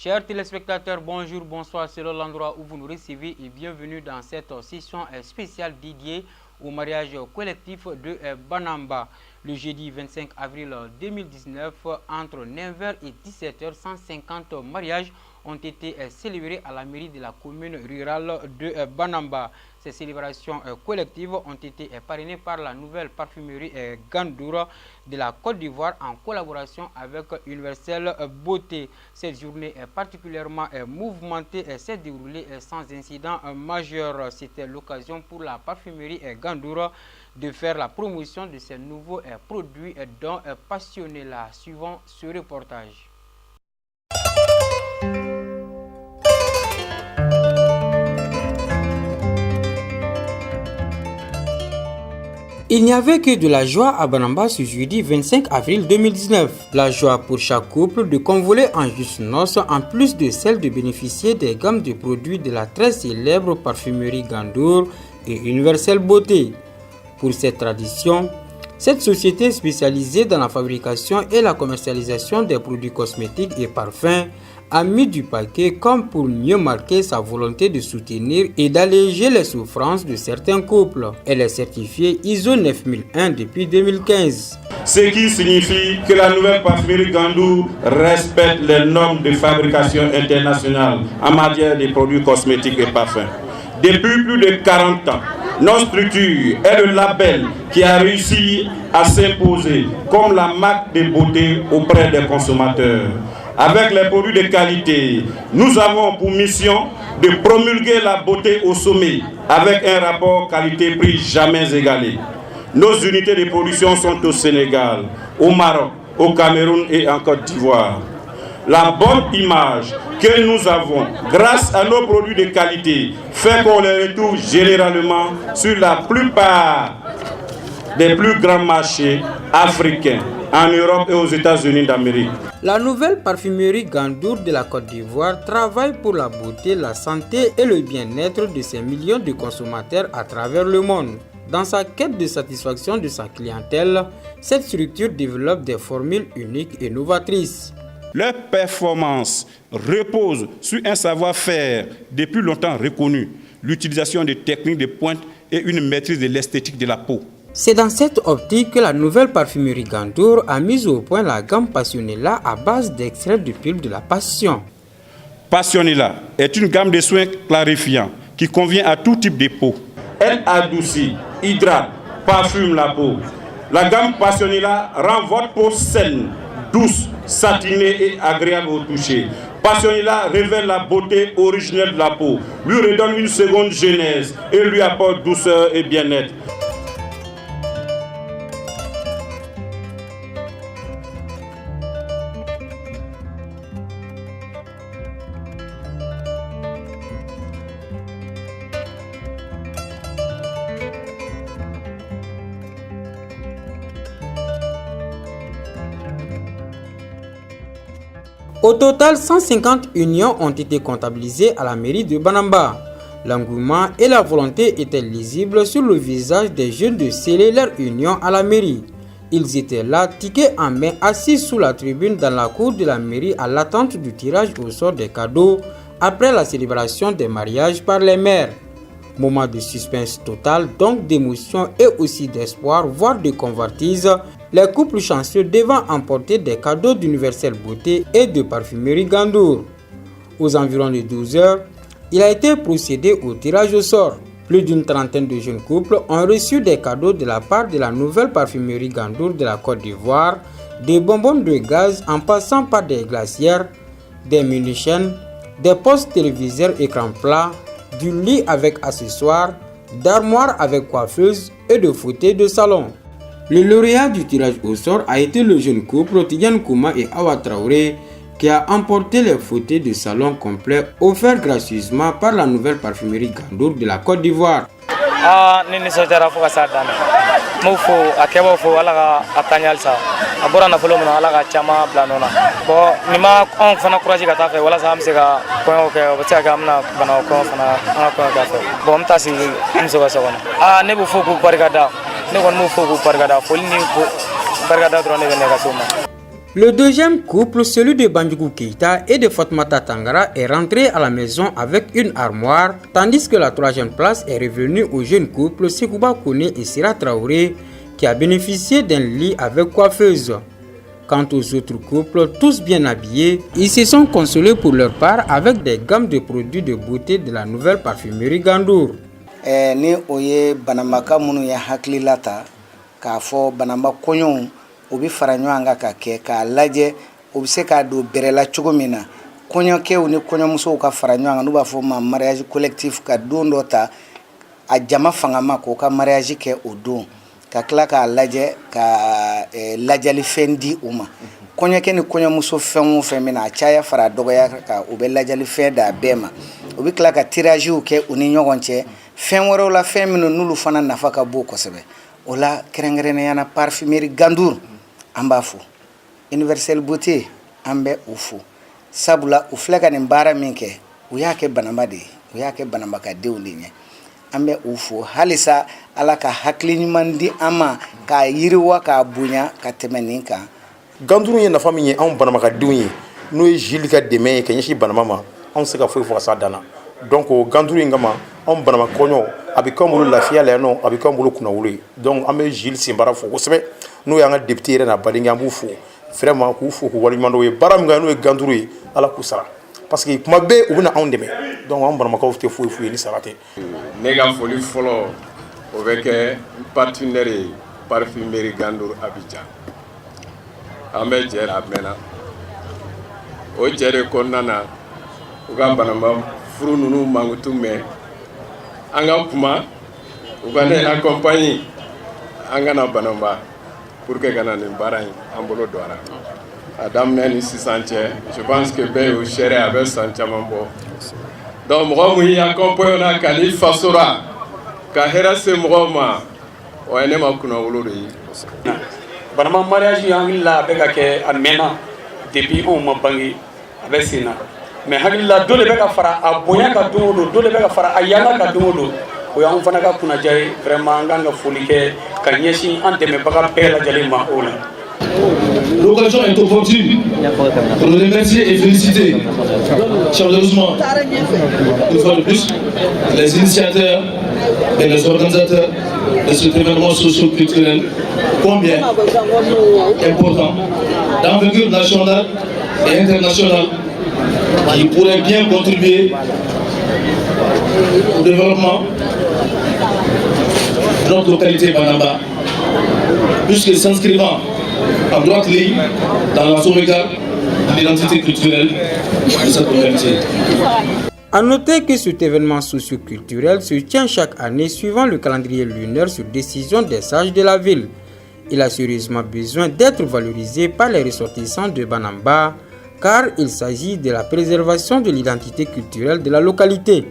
Chers téléspectateurs, bonjour, bonsoir, selon l'endroit où vous nous recevez et bienvenue dans cette session spéciale dédiée au mariage collectif de Banamba. Le jeudi 25 avril 2019, entre 9h et 17h, 150 mariages ont été célébrés à la mairie de la commune rurale de Banamba. Ces célébrations collectives ont été parrainées par la nouvelle parfumerie Gandour de la Côte d'Ivoire en collaboration avec Universel Beauté. Cette journée particulièrement mouvementée s'est déroulée sans incident majeur. C'était l'occasion pour la parfumerie Gandour de faire la promotion de ces nouveaux produits dont passionnés là. Suivons ce reportage. Il n'y avait que de la joie à Banamba ce jeudi 25 avril 2019. La joie pour chaque couple de convoler en juste noces, en plus de celle de bénéficier des gammes de produits de la très célèbre parfumerie Gandour et Universel Beauté. Pour cette tradition, cette société spécialisée dans la fabrication et la commercialisation des produits cosmétiques et parfums a mis du paquet comme pour mieux marquer sa volonté de soutenir et d'alléger les souffrances de certains couples. Elle est certifiée ISO 9001 depuis 2015. Ce qui signifie que la nouvelle parfumerie Gandour respecte les normes de fabrication internationale en matière de produits cosmétiques et parfums. Depuis plus de 40 ans, notre structure est le label qui a réussi à s'imposer comme la marque de beauté auprès des consommateurs. Avec les produits de qualité, nous avons pour mission de promulguer la beauté au sommet avec un rapport qualité-prix jamais égalé. Nos unités de production sont au Sénégal, au Maroc, au Cameroun et en Côte d'Ivoire. La bonne image que nous avons grâce à nos produits de qualité fait qu'on les retrouve généralement sur la plupart des plus grands marchés africains, en Europe et aux États-Unis d'Amérique. La nouvelle parfumerie Gandour de la Côte d'Ivoire travaille pour la beauté, la santé et le bien-être de ses millions de consommateurs à travers le monde. Dans sa quête de satisfaction de sa clientèle, cette structure développe des formules uniques et novatrices. Leur performance repose sur un savoir-faire depuis longtemps reconnu, l'utilisation de techniques de pointe et une maîtrise de l'esthétique de la peau. C'est dans cette optique que la nouvelle parfumerie Gandour a mis au point la gamme Passionella à base d'extraits de pulpe de la passion. Passionella est une gamme de soins clarifiants qui convient à tout type de peau. Elle adoucit, hydrate, parfume la peau. La gamme Passionella rend votre peau saine, douce, satinée et agréable au toucher. Passionella révèle la beauté originelle de la peau, lui redonne une seconde jeunesse et lui apporte douceur et bien-être. Au total, 150 unions ont été comptabilisées à la mairie de Banamba. L'engouement et la volonté étaient lisibles sur le visage des jeunes de sceller leur union à la mairie. Ils étaient là, tickets en main, assis sous la tribune dans la cour de la mairie à l'attente du tirage au sort des cadeaux après la célébration des mariages par les maires. Moment de suspense total, donc d'émotion et aussi d'espoir, voire de convoitise, les couples chanceux devant emporter des cadeaux d'Universel Beauté et de parfumerie Gandour. Aux environs de 12 heures, il a été procédé au tirage au sort. Plus d'une trentaine de jeunes couples ont reçu des cadeaux de la part de la nouvelle parfumerie Gandour de la Côte d'Ivoire, des bonbons de gaz en passant par des glacières, des munitions, des postes téléviseurs écran plat, du lit avec accessoires, d'armoires avec coiffeuse et de fauteuils de salon. Le lauréat du tirage au sort a été le jeune couple Tidiane Kouma et Awa Traoré qui a emporté les fauteuils de salon complets offerts gracieusement par la nouvelle parfumerie Gandour de la Côte d'Ivoire. Le deuxième couple, celui de Bandjougou Keïta et de Fatmata Tangara, est rentré à la maison avec une armoire, tandis que la troisième place est revenue au jeune couple Sekouba Kone et Sira Traoré, qui a bénéficié d'un lit avec coiffeuse. Quant aux autres couples, tous bien habillés, ils se sont consolés pour leur part avec des gammes de produits de beauté de la nouvelle parfumerie Gandour. Ni oye banamaka munu ya haklilata ka fo banamba konyon obi faranyo anga ka ke ka laje obi se ka do berela cogo mina konyon ke ni konyon muso ka faranyo anga no ba fo ma mariage collectif ka don dota a jama fangama ko ka mariage ke odon ka kla ka laje ka lajali fendi uma konyon ke ni konyon muso fenwo femina chaya fara dogoya ka obi lajali feda bema obi kla ka tirage ke oni nyogonche fen wɛrɛw la fɛn minnu n'olu fana nafa ka bon kosɛbɛ o la kɛrɛnkɛrɛnnenya na parfumerie Gandour an b'a fo Universel Beauté an bɛ u fo sabula u filɛ ka nin baara min kɛ u y'a kɛ banamba de ye u y'a kɛ banambakadenw de ɲɛ an bɛ u fo halisa ala ka hakili ɲuman di an ma k'a yiriwa k'a bonya ka tɛmɛ nin kan. Gandour ye nafa min ye anw banambakadenw ye n'o ye Jules ka dɛmɛ ye ka ɲɛsin banama ma anw se ka foyi fɔ ka s'a dan na donc Gandour in kama anw banama kɔɲɔ a bɛ k'an bolo lafiya la yan nɔ a bɛ k'an bolo kunnawolo ye donc an bɛ Jules Senbara fo kosɛbɛ n'o y'an ka député yɛrɛ n'a badenkɛ an b'u fo vraiment k'u fo k'u waleɲuman dɔw ye baara min kɛ n'o ye Gandour ye ala k'u sara parce que kuma bɛɛ u bɛna anw dɛmɛ donc anw banamakaw tɛ foyi foyi ni sara tɛ. Ne ka foli fɔlɔ o bɛ kɛ partenaire ye parfumerie Gandour Abidjan an bɛ jɛ la a mɛnna o jɛ de kɔnɔna na u ka banama furu ninnu mankutu mɛn an ka kuma u ka ne accompagner an kana banamba pour que ka na nin baara in an bolo don a la a daminɛ ni sisan cɛ je pense que bɛɛ y'o sɛrɛ a bɛ san caman bɔ donc mɔgɔ mun y'i accompagner na ka n'i faso la ka hɛrɛ se mɔgɔw ma o ye ne ma kunnawolo de ye. Banama mariage in hakili la a bɛ ka kɛ a mɛnna depuis anw ma bange a bɛ sen na mais hakili la dɔ de bɛ ka fara a bonya ka don o don dɔ de bɛ ka fara a yanga ka don o don o y'anw fana ka kunnaja ye vraiment an kan ka foli kɛ ka ɲɛsin an dɛmɛbaga bɛɛ lajɛlen ma o la. L'occasion est opportune pour remercier et féliciter chaleureusement une fois de plus les initiateurs et les organisateurs de cet événement socio-culturel combien important d'envergure nationale et internationale qui pourrait bien contribuer au développement de notre localité Banamba, puisque s'inscrivant en droite ligne dans la sauvegarde de l'identité culturelle de cette localité. A noter que cet événement socio-culturel se tient chaque année suivant le calendrier lunaire sur décision des sages de la ville. Il a sérieusement besoin d'être valorisé par les ressortissants de Banamba car il s'agit de la préservation de l'identité culturelle de la localité.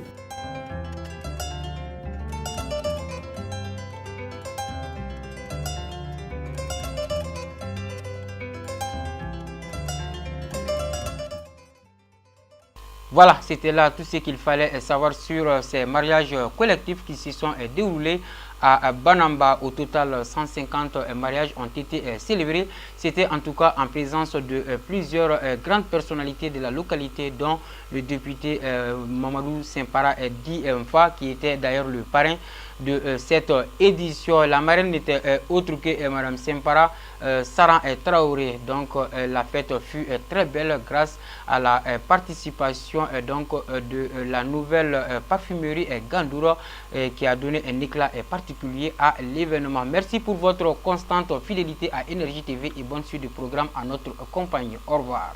Voilà, c'était là tout ce qu'il fallait savoir sur ces mariages collectifs qui se sont déroulés à Banamba. Au total, 150 mariages ont été célébrés. C'était en tout cas en présence de plusieurs grandes personnalités de la localité, dont le député Mamadou Sempara Di-Mfa, qui était d'ailleurs le parrain de cette édition. La marraine n'était autre que Mme Sempara Saran Traoré. Donc la fête fut très belle grâce à la participation de la nouvelle parfumerie Gandour qui a donné un éclat particulier à l'événement. Merci pour votre constante fidélité à Énergie TV et bonne suite du programme à notre compagnie. Au revoir.